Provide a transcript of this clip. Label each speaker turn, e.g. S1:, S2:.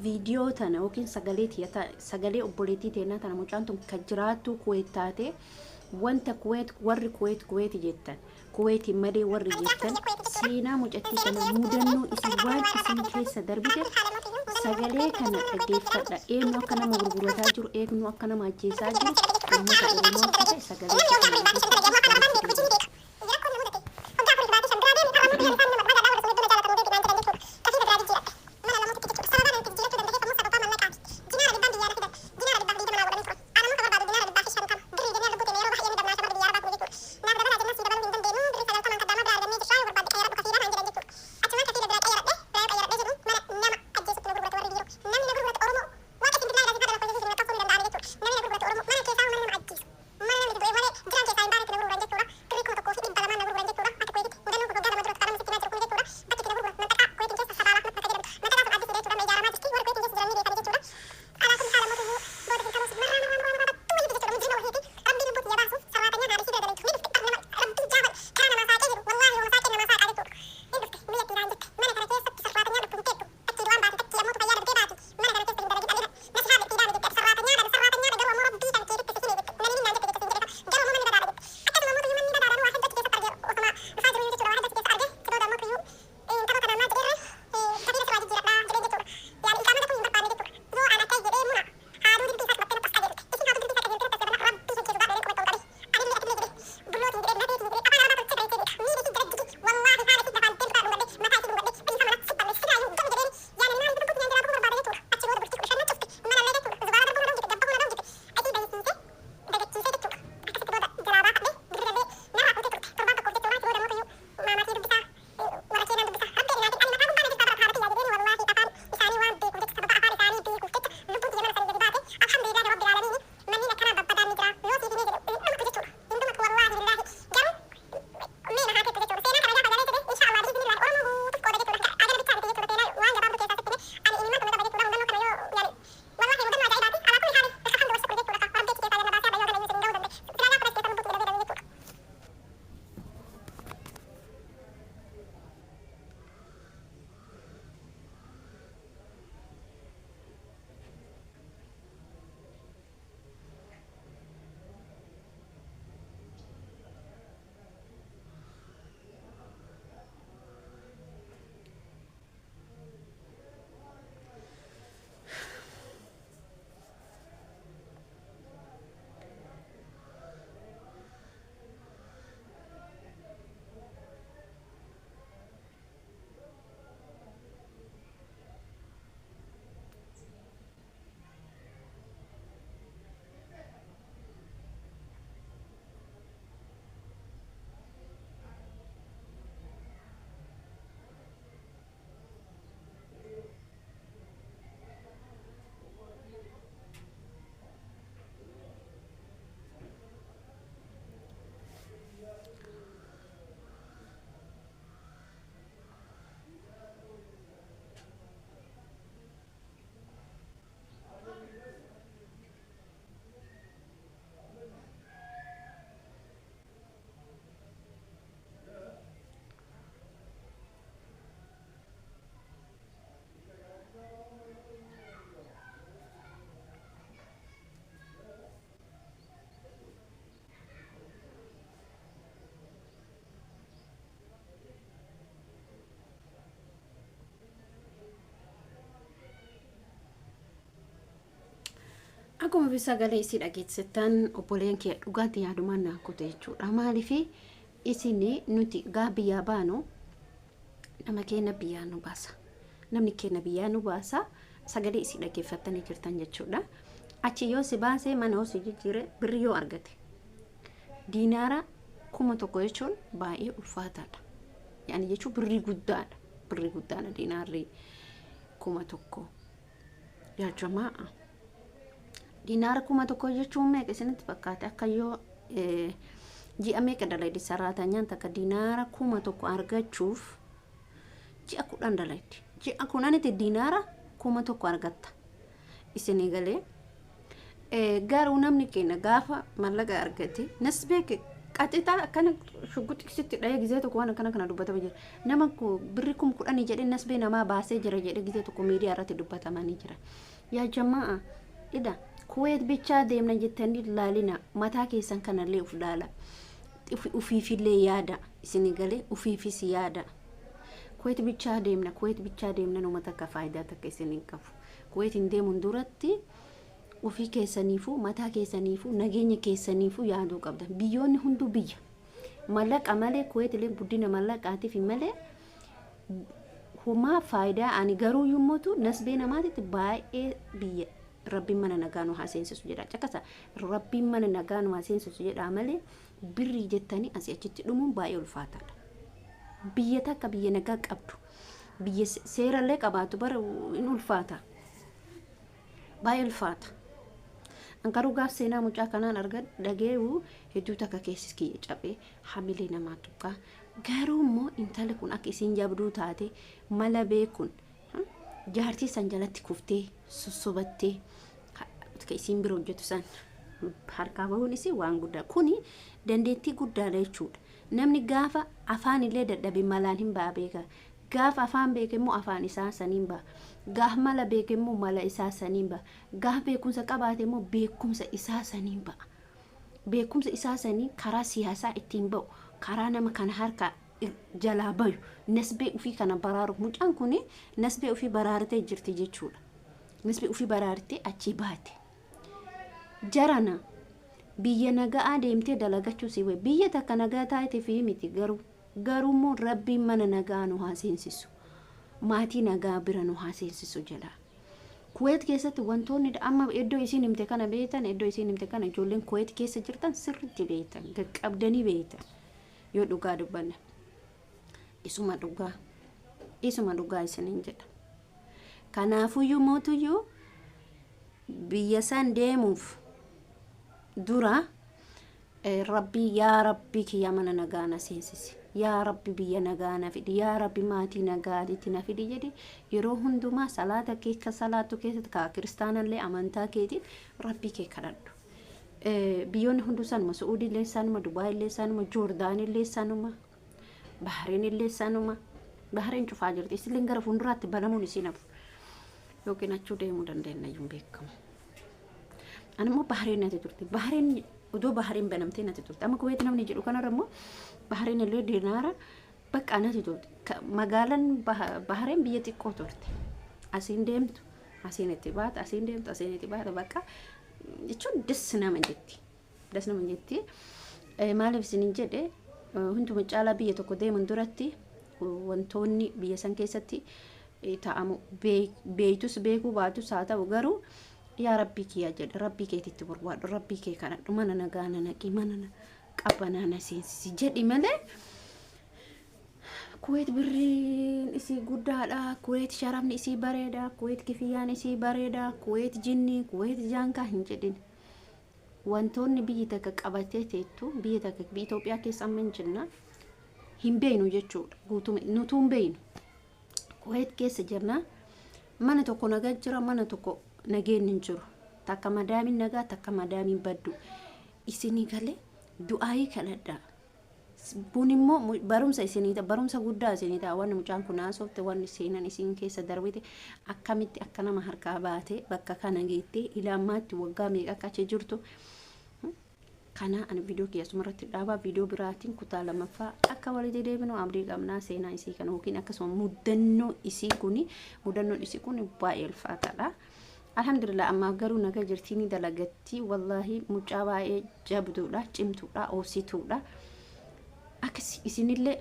S1: فيديو تنا وكين سجلتي سجلي أبولتي تنا تنا مجانتم كجراتو كويتاتي وانت كويت وري كويت جدا كويتي مالي وري جدا سينا مجتي تنا مودنو إسوان إسم كيس دربته سجلي كان أجيب فترة إيه نوع كنا مغرور تاجر إيه نوع كنا ما جيساجر وما تقولون كذا سجلي Akkuma bisa galee isi dhageessitan obboleen kee dhugaatii yaadumaan naa kute jechuudha. Maaliif isin nuti gaa biyyaa baanu nama keenya biyyaa nu baasa. Namni keenya biyyaa nu baasa sagalee isi dhageeffattanii jirtan jechuudha. Achi yoo si baasee mana osoo jijjiire birri yoo argate diinaara 1,000 jechuun baay'ee ulfaataadha. Yaani jechuun birri guddaadha. Birri guddaadha diinaarri 1,000 jaajamaa. Diinaara 1,000 jechuun meeqa isinitti fakkaate akka yoo ji'a meeqa dalaydhi saraataa nyaata akka diinaara 1,000 argachuuf ji'a 10 dalaydhi. Ji'a 10 diinaara 1,000 argatta. Isinii galee garuu namni keenya gaafa mallaqa argate nas beeke qaxita akkana shugguxiksitti dhaya gizee tokko waan akkana dubbatama jira nama birri kum kudhanii jedhe nasbee namaa baasee jira jedhe gizee tokko miidiyaa irratti dubbatamanii jira yaa jamaa ida Kuwait bichaa deemna jettanii laalina mataa keessan kanallee uf laala ufiifillee yaada isin galee ufiifis yaada Kuwait bichaa deemna numa takka faayidaa takka isin qabu Kuwait hin deemun duratti ufii keessaniifu mataa keessaniifu nageenya keessaniifu yaaduu qabda biyyoonni hunduu biyya mallaqa malee Kuwait illee guddina mallaqaatiif malee huma faayidaa ani garuu yummotu nasbee namaatitti baay'ee biyya Rabbiin mana nagaanu haseensisu jedha caqasa Rabbiin mana nagaanu haseensisu jedha malee birrii jettanii asii achitti dhumuun baay'ee ulfaataadha biyya takka biyya nagaa qabdu biyya seerallee qabaatu bara in ulfaata baay'ee ulfaata ankaruu gaaf seenaa mucaa kanaan argan dhageewu hedduu takka keessis kiyya cabee hamilee namaa tuqaa garuu immoo intala kun akka isiin jabduu taate mala beekun jaartii san jalatti kuftee sussubattee ka isiin bira hojjetu san harkaa bahuun isii waan guddaa kuni dandeettii guddaadha jechuudha namni gaafa afaan illee dadhabe malaan hin ba'a beeka gaafa afaan beeke immoo afaan isaa saniin ba'a gaaf mala beeke immoo mala isaa saniin ba'a gaaf beekumsa qabaate immoo beekumsa isaa saniin ba'a beekumsa isaa sanii karaa siyaasaa ittiin ba'u karaa nama kana harkaa jalaa bayu nasbee ufii kana baraaru mucaan kuni nasbee ufii baraartee jirti jechuudha nasbee ufii baraartee achi baate jarana biyya nagaa deemtee dalagachuu siwe biyya takka nagaa taate fi miti garuu moo Rabbiin mana nagaa nu haseensisu maatii nagaa bira nu haseensisu jedha Kuwait keessatti wantoonni amma iddoo isiin himte kana beektan iddoo isiin himte kana ijoolleen Kuwait keessa jirtan sirriitti beektan qaqqabdanii beektan yoo dhugaa dubbanne isuma dhugaa isiniin jedha kanaafuyyuu mootuyyuu biyya san deemuuf dura Rabbi yaa Rabbi kiyya mana nagaa na seensisi yaa Rabbi biyya nagaa na fidi yaa Rabbi maatii nagaatitti na fidi jedhi yeroo hundumaa salaata kee ka salaatu keessatti ka kiristaanallee amantaa keetiin Rabbi kee kadhadhu biyyoonni hunduu sanuma Saudi illee sanuma Dubai illee sanuma Jordan illee sanuma Bahrain illee sanuma Bahrain cufaa jirti isin gara fuulduraatti banamuun isin hafu yookiin achuu deemuu dandeenya iyyuu beekamu anammoo Bahrain natti turte Bahrain udoo Bahrain banamtee natti turte amma Kuwait namni jedhu kanarra immoo Bahrain illee dinaara bakka natti turte magaalaan Bahrain biyya xiqqoo turte asiin deemtu asiin itti baata asiin deemtu asiin itti baata bakka jechuun das nama jetti maaliif isiniin jedhe hunduma caalaa biyya tokko deeman duratti wantoonni biyya san keessatti ta'amu beeytus beekuu baatus haa ta'u garuu yaa Rabbii kiyya jedhe Rabbii keetitti barbaadu Rabbii kee kadhadhu mana nagaa na naqi mana qabbanaa na seensisi jedhi malee Kuwait birriin isii guddaadha Kuwait sharafni isii bareeda Kuwait kifiyyaan isii bareeda Kuwait jinni Kuwait jaankaa hin jedhin wantoonni biyyi takka qabatee teettu biyya takka biyya Itoophiyaa keessa amma hin jirna hin beeynu jechuudha guutuma nutu hin beeynu Kuwait keessa jirna mana tokko nagaa jira mana tokko nageen hin jiru takka madaamin nagaa takka madaamin baddu isinii galee du'aayii kadhadhaa bunimmoo barumsa isiniita barumsa guddaa isiniita waan mucaan kun haasofte waan seenan isin keessa darbite akkamitti akka nama harkaa baate bakka kana geettee ilaammaatti waggaa meeqa akka achi jirtu kana ani viidiyoo keessumarratti dhaabaa viidiyoo biraatiin kutaa lamaffaa akka walitti deebinu abdii qabnaa seenaa isii kana yookiin akkasuma mudannoon isii kun baay'ee ulfaataadha alhamdulillah amma garuu naga jirtiini dalagatti wallahi mucaa baay'ee jabduudha cimtuudha oosituudha akkas isinillee